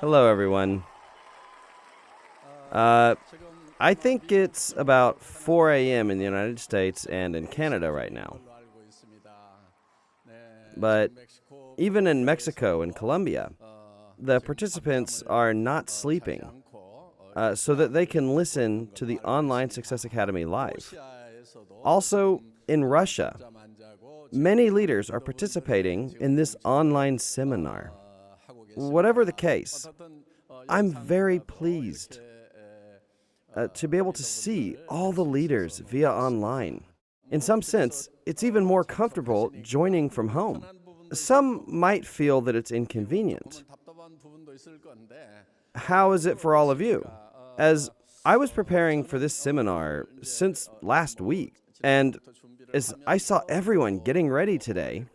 Hello, everyone. I think it's about 4 a.m. in the United States and in Canada right now. But even in Mexico and Colombia, the participants are not sleeping so that they can listen to the online Success Academy live. Also, in Russia, many leaders are participating in this online seminar. Whatever the case, I'm very pleased to be able to see all the leaders via online. In some sense, it's even more comfortable joining from home. Some might feel that it's inconvenient. How is it for all of you? As I was preparing for this seminar since last week, and as I saw everyone getting ready today,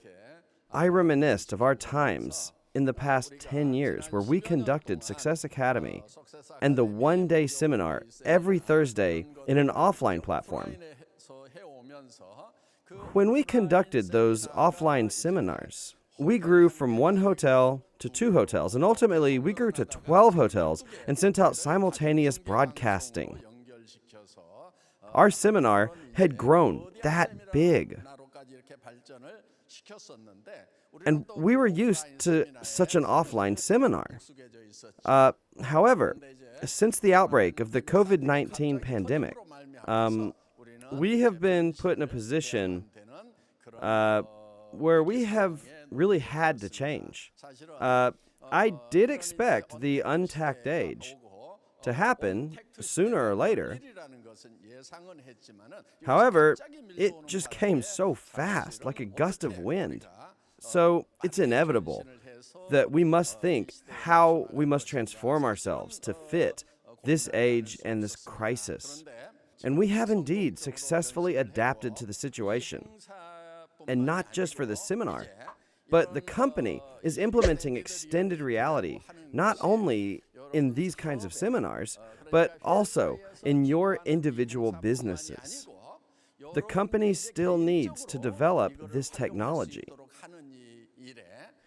I reminisced of our times in the past 10 years where we conducted Success Academy and the one-day seminar every Thursday in an offline platform. When we conducted those offline seminars, we grew from one hotel to 2 hotels, and ultimately we grew to 12 hotels and sent out simultaneous broadcasting. Our seminar had grown that big. And we were used to such an offline seminar. However, since the outbreak of the COVID-19 pandemic, we have been put in a position where we have really had to change. I did expect the untacked age to happen sooner or later. However, it just came so fast, like a gust of wind. So it's inevitable that we must think how we must transform ourselves to fit this age and this crisis. And we have indeed successfully adapted to the situation. And not just for the seminar, but the company is implementing extended reality, not only in these kinds of seminars, but also in your individual businesses. The company still needs to develop this technology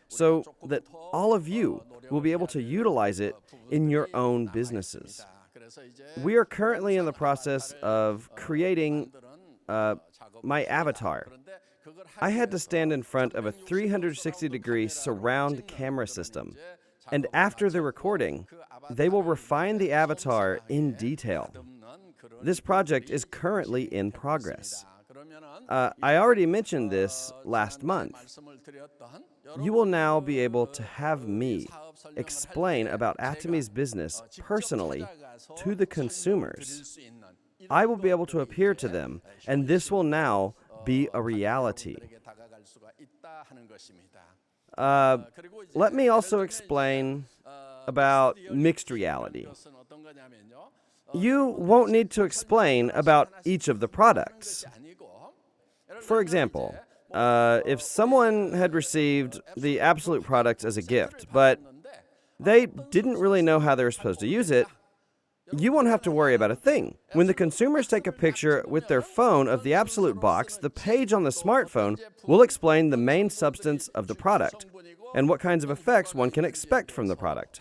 so that all of you will be able to utilize it in your own businesses. We are currently in the process of creating my avatar. I had to stand in front of a 360-degree surround camera system, and after the recording, they will refine the avatar in detail. This project is currently in progress. I already mentioned this last month. You will now be able to have me explain about Atomy's business personally to the consumers. I will be able to appear to them, and this will now be a reality. Let me also explain about mixed reality. You won't need to explain about each of the products. For example, if someone had received the Absolute products as a gift, but they didn't really know how they were supposed to use it, you won't have to worry about a thing. When the consumers take a picture with their phone of the Absolute box, the page on the smartphone will explain the main substance of the product and what kinds of effects one can expect from the product.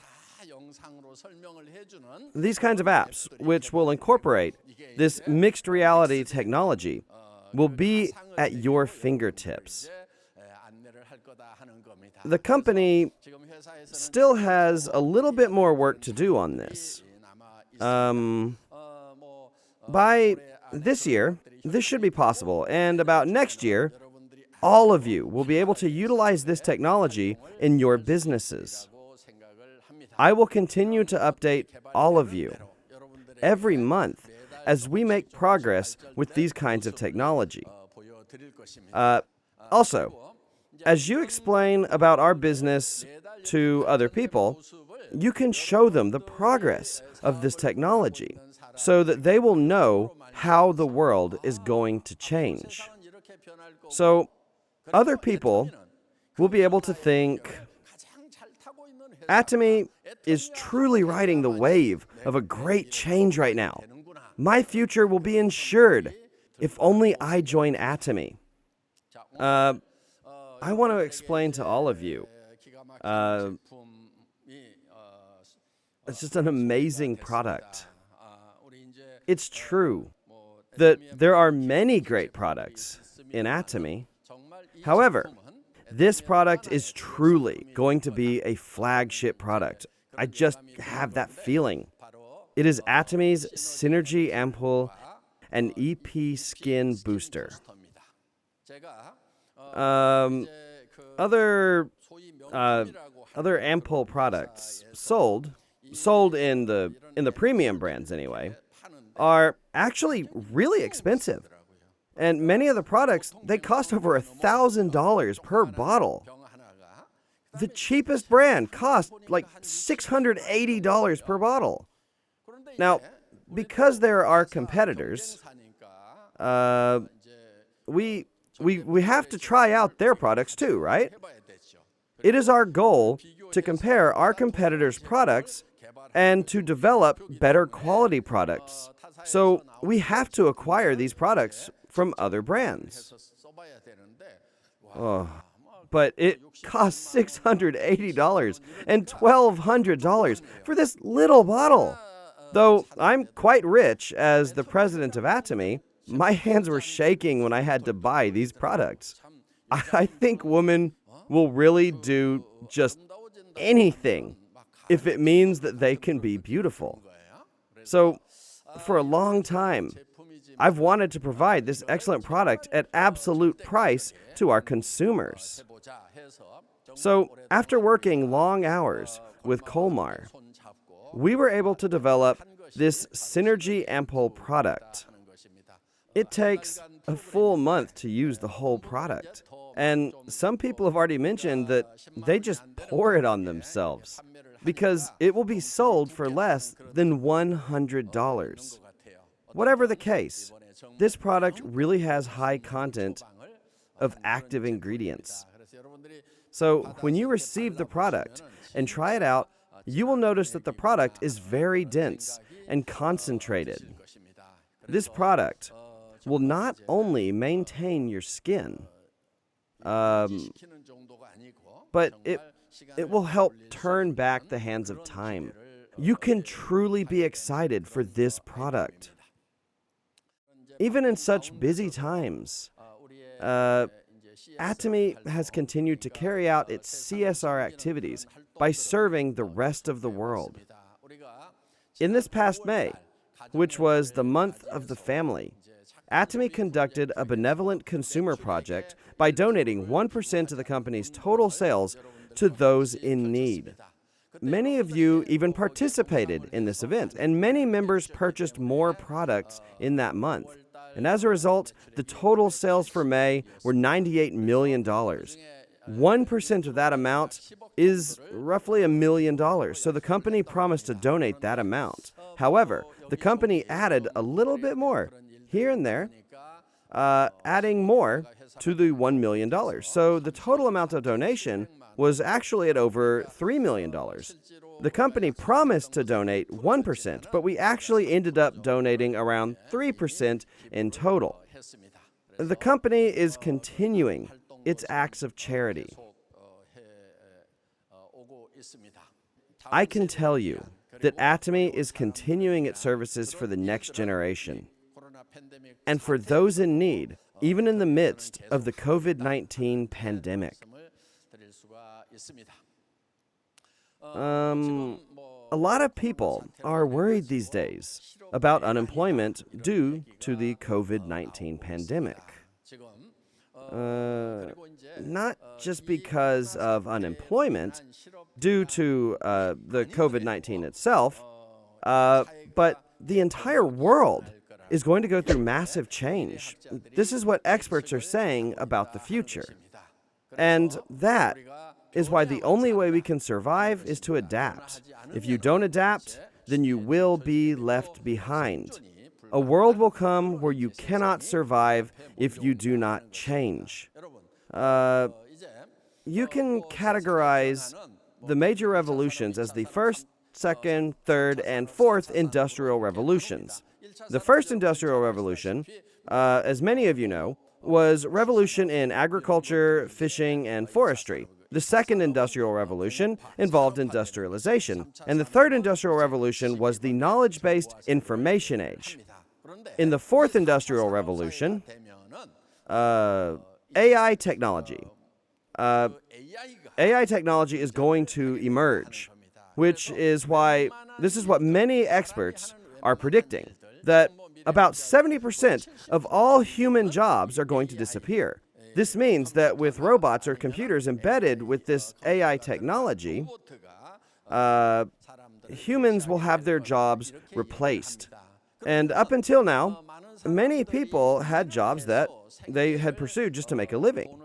These kinds of apps, which will incorporate this mixed reality technology, will be at your fingertips. The company still has a little bit more work to do on this. By this year, this should be possible, and about next year, all of you will be able to utilize this technology in your businesses. I will continue to update all of you every month as we make progress with these kinds of technology. Also, as you explain about our business to other people, you can show them the progress of this technology so that they will know how the world is going to change. So, other people will be able to think, Atomy is truly riding the wave of a great change right now. My future will be ensured if only I join Atomy. I want to explain to all of you It's just an amazing product. It's true that there are many great products in Atomy. However, this product is truly going to be a flagship product. I just have that feeling. It is Atomy's Synergy Ampoule and EP Skin Booster. Other ampoule products sold in the premium brands anyway, are actually really expensive. And many of the products, they cost over $1,000 per bottle. The cheapest brand cost like $680 per bottle. Now, because there are competitors, we have to try out their products too, right? It is our goal to compare our competitors' products and to develop better quality products. So we have to acquire these products from other brands. But it costs $680 and $1,200 for this little bottle. Though I'm quite rich as the president of Atomy, my hands were shaking when I had to buy these products. I think women will really do just anything if it means that they can be beautiful. So, for a long time, I've wanted to provide this excellent product at absolute price to our consumers. So, after working long hours with Colmar, we were able to develop this Synergy Ampoule product. It takes a full month to use the whole product. And some people have already mentioned that they just pour it on themselves because it will be sold for less than $100. Whatever the case, this product really has high content of active ingredients. So when you receive the product and try it out, you will notice that the product is very dense and concentrated. This product will not only maintain your skin, but it will help turn back the hands of time. You can truly be excited for this product. Even in such busy times, Atomy has continued to carry out its CSR activities by serving the rest of the world. In this past May, which was the month of the family, Atomy conducted a benevolent consumer project by donating 1% of the company's total sales to those in need. Many of you even participated in this event, and many members purchased more products in that month. And as a result, the total sales for May were $98 million. 1% of that amount is roughly $1 million, so the company promised to donate that amount. However, the company added a little bit more, here and there, adding more to the $1 million. So the total amount of donation was actually at over $3 million. The company promised to donate 1%, but we actually ended up donating around 3% in total. The company is continuing its acts of charity. I can tell you that Atomy is continuing its services for the next generation and for those in need, even in the midst of the COVID-19 pandemic. A lot of people are worried these days about unemployment due to the COVID-19 pandemic. Not just because of unemployment due to the COVID-19 itself, but the entire world is going to go through massive change. This is what experts are saying about the future. And that is why the only way we can survive is to adapt. If you don't adapt, then you will be left behind. A world will come where you cannot survive if you do not change. You can categorize the major revolutions as the first, second, third, and fourth industrial revolutions. The first industrial revolution, as many of you know, was revolution in agriculture, fishing, and forestry. The second industrial revolution involved industrialization, and the third industrial revolution was the knowledge-based information age. In the fourth industrial revolution, AI technology. AI technology is going to emerge, which is why this is what many experts are predicting, that about 70% of all human jobs are going to disappear. This means that with robots or computers embedded with this AI technology, humans will have their jobs replaced. And up until now, many people had jobs that they had pursued just to make a living.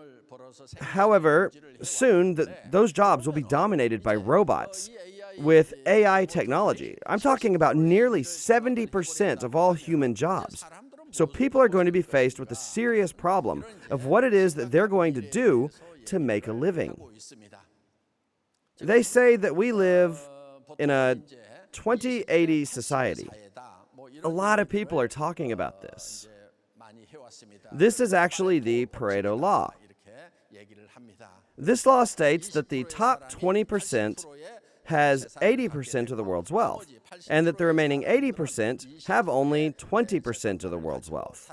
However, soon those jobs will be dominated by robots with AI technology. I'm talking about nearly 70% of all human jobs. So people are going to be faced with the serious problem of what it is that they're going to do to make a living. They say that we live in a 2080 society. A lot of people are talking about this. This is actually the Pareto law. This law states that the top 20% has 80% of the world's wealth, and that the remaining 80% have only 20% of the world's wealth.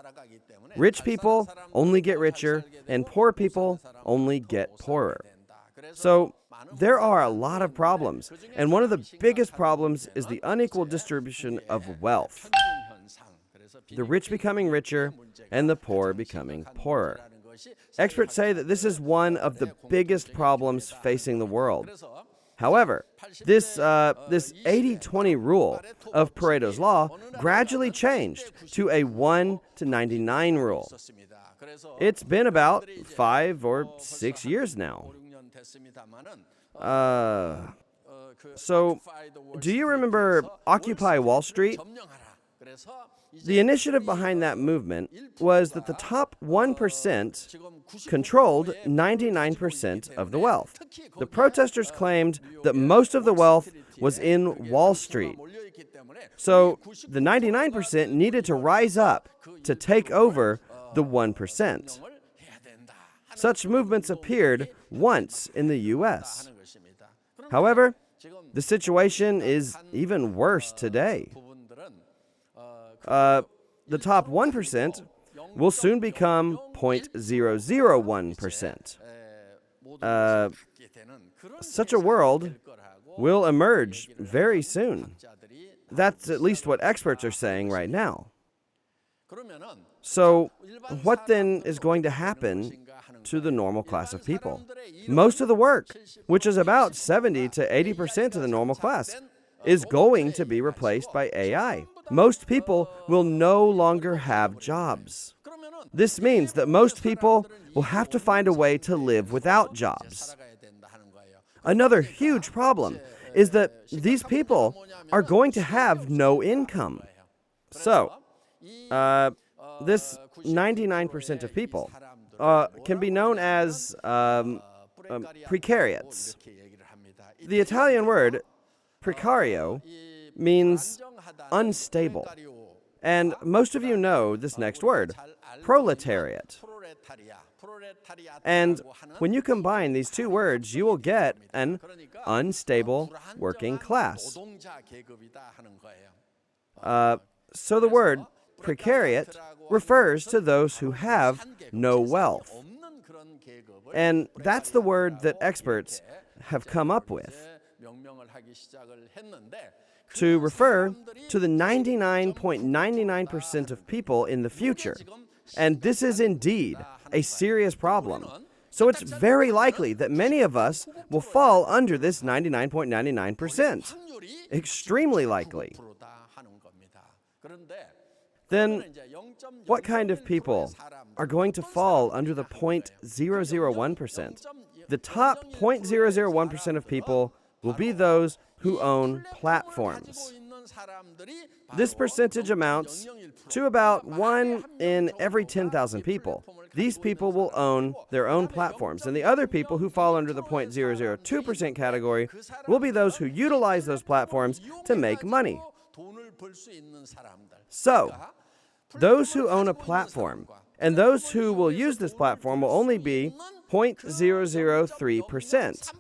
Rich people only get richer, and poor people only get poorer. So there are a lot of problems, and one of the biggest problems is the unequal distribution of wealth. The rich becoming richer, and the poor becoming poorer. Experts say that this is one of the biggest problems facing the world. However, this 80-20 rule of Pareto's law gradually changed to a 1-99 rule. It's been about 5 or 6 years now. So, do you remember Occupy Wall Street? The initiative behind that movement was that the top 1% controlled 99% of the wealth. The protesters claimed that most of the wealth was in Wall Street. So the 99% needed to rise up to take over the 1%. Such movements appeared once in the U.S. However, the situation is even worse today. The top 1% will soon become 0.001%. Such a world will emerge very soon. That's at least what experts are saying right now. So, what then is going to happen to the normal class of people? Most of the work, which is about 70 to 80% of the normal class, is going to be replaced by AI. Most people will no longer have jobs. This means that most people will have to find a way to live without jobs. Another huge problem is that these people are going to have no income. So, this 99% of people can be known as precariats. The Italian word precario means unstable. And most of you know this next word, proletariat. And when you combine these two words, you will get an unstable working class. So the word precariat refers to those who have no wealth. And that's the word that experts have come up with to refer to the 99.99% of people in the future. And this is indeed a serious problem. So it's very likely that many of us will fall under this 99.99%. Extremely likely. Then, what kind of people are going to fall under the 0.001%? The top 0.001% of people will be those who own platforms. This percentage amounts to about 1 in every 10,000 people. These people will own their own platforms, and the other people who fall under the 0.002% category will be those who utilize those platforms to make money. So, those who own a platform And those who will use this platform will only be 0.003%.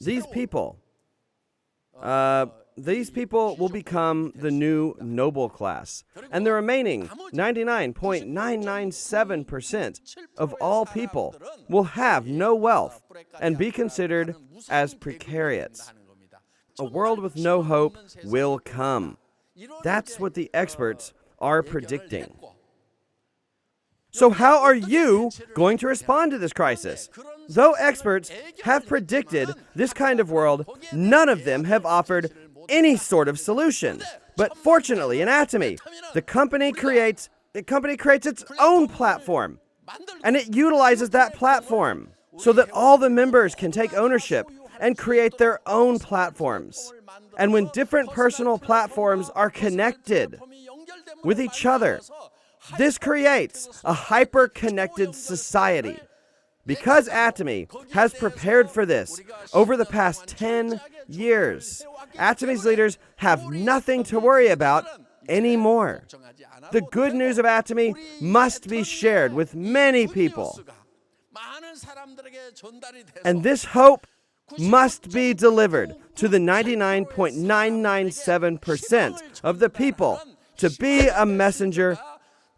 These people will become the new noble class, and the remaining 99.997% of all people will have no wealth and be considered as precariats. A world with no hope will come. That's what the experts are predicting. So how are you going to respond to this crisis? Though experts have predicted this kind of world, none of them have offered any sort of solution. But fortunately, in Atomy, the company creates its own platform, and it utilizes that platform so that all the members can take ownership and create their own platforms. And when different personal platforms are connected with each other, this creates a hyper-connected society. Because Atomy has prepared for this over the past 10 years, Atomy's leaders have nothing to worry about anymore. The good news of Atomy must be shared with many people. And this hope must be delivered to the 99.997% of the people to be a messenger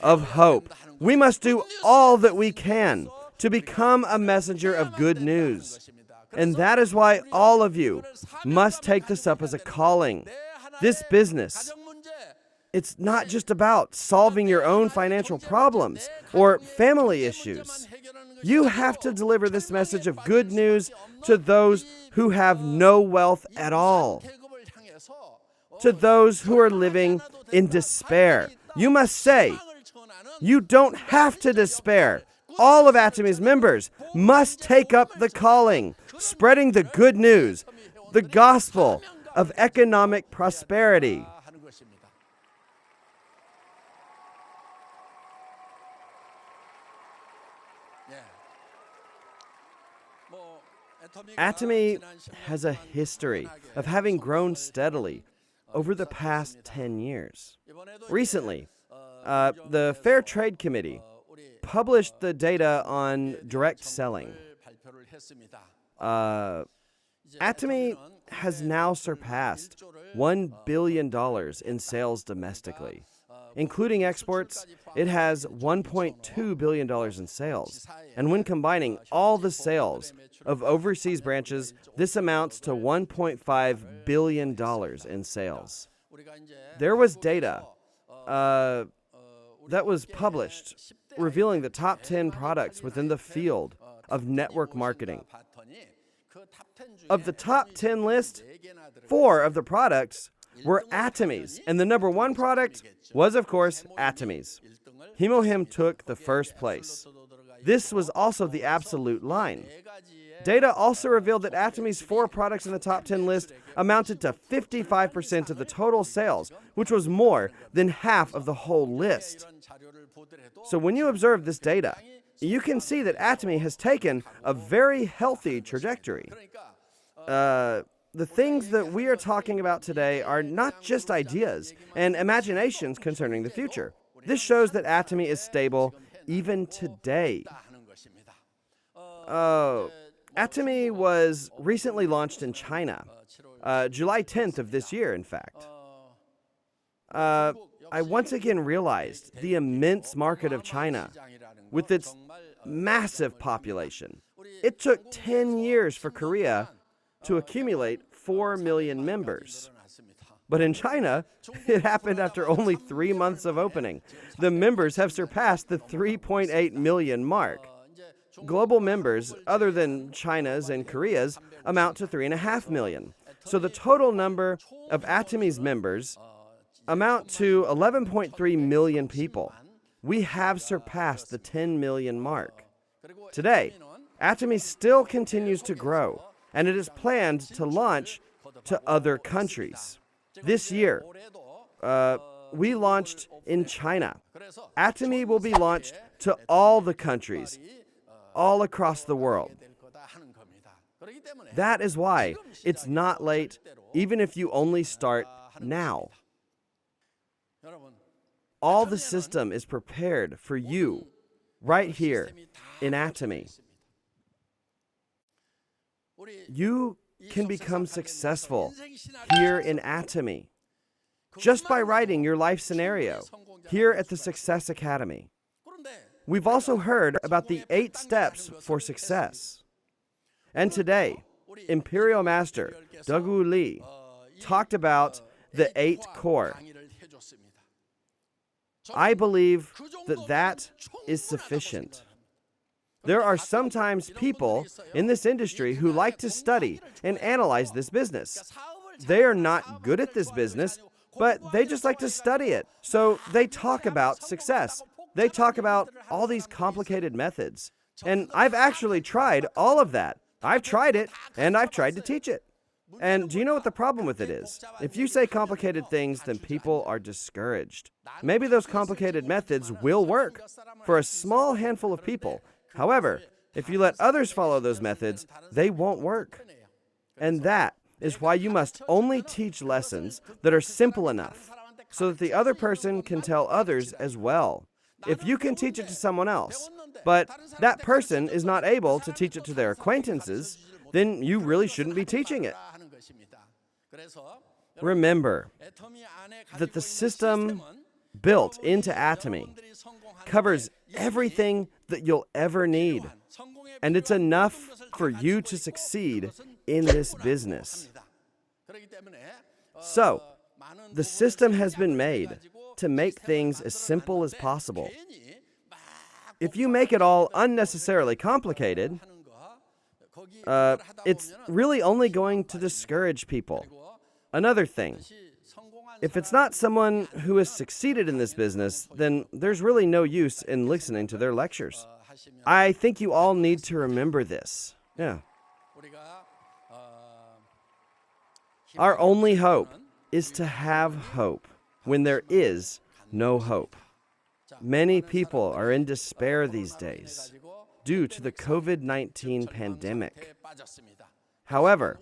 of hope. We must do all that we can to become a messenger of good news. And that is why all of you must take this up as a calling. This business, it's not just about solving your own financial problems or family issues. You have to deliver this message of good news to those who have no wealth at all, to those who are living in despair. You must say, you don't have to despair. All of Atomy's members must take up the calling, spreading the good news, the gospel of economic prosperity. Atomy has a history of having grown steadily over the past 10 years. Recently, the Fair Trade Committee published the data on direct selling. Atomy has now surpassed $1 billion in sales domestically. Including exports, it has $1.2 billion in sales. And when combining all the sales of overseas branches, this amounts to $1.5 billion in sales. There was data that was published revealing the top 10 products within the field of network marketing. Of the top 10 list, 4 of the products were Atomy's, and the number 1 product was, of course, Atomy's. Hemohim took the first place. This was also the absolute line. Data also revealed that Atomy's 4 products in the top 10 list amounted to 55% of the total sales, which was more than half of the whole list. So when you observe this data, you can see that Atomy has taken a very healthy trajectory. The things that we are talking about today are not just ideas and imaginations concerning the future. This shows that Atomy is stable even today. Atomy was recently launched in China, July 10th of this year, in fact. I once again realized the immense market of China with its massive population. It took 10 years for Korea to accumulate 4 million members. But in China, it happened after only 3 months of opening. The members have surpassed the 3.8 million mark. Global members, other than China's and Korea's, amount to 3.5 million. So the total number of Atomy's members amount to 11.3 million people. We have surpassed the 10 million mark. Today, Atomy still continues to grow, and it is planned to launch to other countries. This year, we launched in China. Atomy will be launched to all the countries, all across the world. That is why it's not late, even if you only start now. all the system is prepared for you right here in Atomy. You can become successful here in Atomy just by writing your life scenario here at the Success Academy. We've also heard about the 8 steps for success. And today, Imperial Master Dogu Lee talked about the 8 core. I believe that that is sufficient. There are sometimes people in this industry who like to study and analyze this business. They are not good at this business, but they just like to study it. So they talk about success. They talk about all these complicated methods. And I've actually tried all of that. I've tried it, and I've tried to teach it. And do you know what the problem with it is? If you say complicated things, then people are discouraged. Maybe those complicated methods will work for a small handful of people. However, if you let others follow those methods, they won't work. And that is why you must only teach lessons that are simple enough so that the other person can tell others as well. If you can teach it to someone else, but that person is not able to teach it to their acquaintances, then you really shouldn't be teaching it. Remember that the system built into Atomy covers everything that you'll ever need, and it's enough for you to succeed in this business. So, the system has been made to make things as simple as possible. If you make it all unnecessarily complicated, it's really only going to discourage people. Another thing, if it's not someone who has succeeded in this business, then there's really no use in listening to their lectures. I think you all need to remember this. Yeah. Our only hope is to have hope when there is no hope. Many people are in despair these days due to the COVID-19 pandemic. However,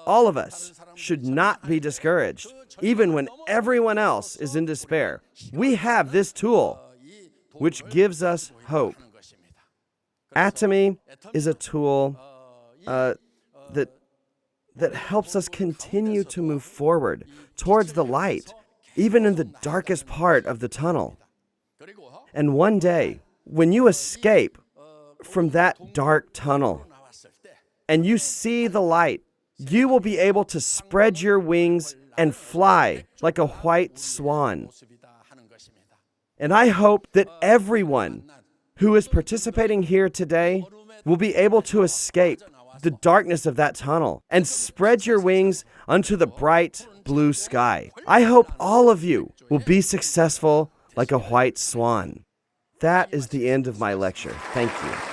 all of us should not be discouraged, even when everyone else is in despair. We have this tool, which gives us hope. Atomy is a tool that helps us continue to move forward towards the light, even in the darkest part of the tunnel. And one day, when you escape from that dark tunnel and you see the light, you will be able to spread your wings and fly like a white swan. And I hope that everyone who is participating here today will be able to escape the darkness of that tunnel and spread your wings onto the bright blue sky. I hope all of you will be successful like a white swan. That is the end of my lecture. Thank you.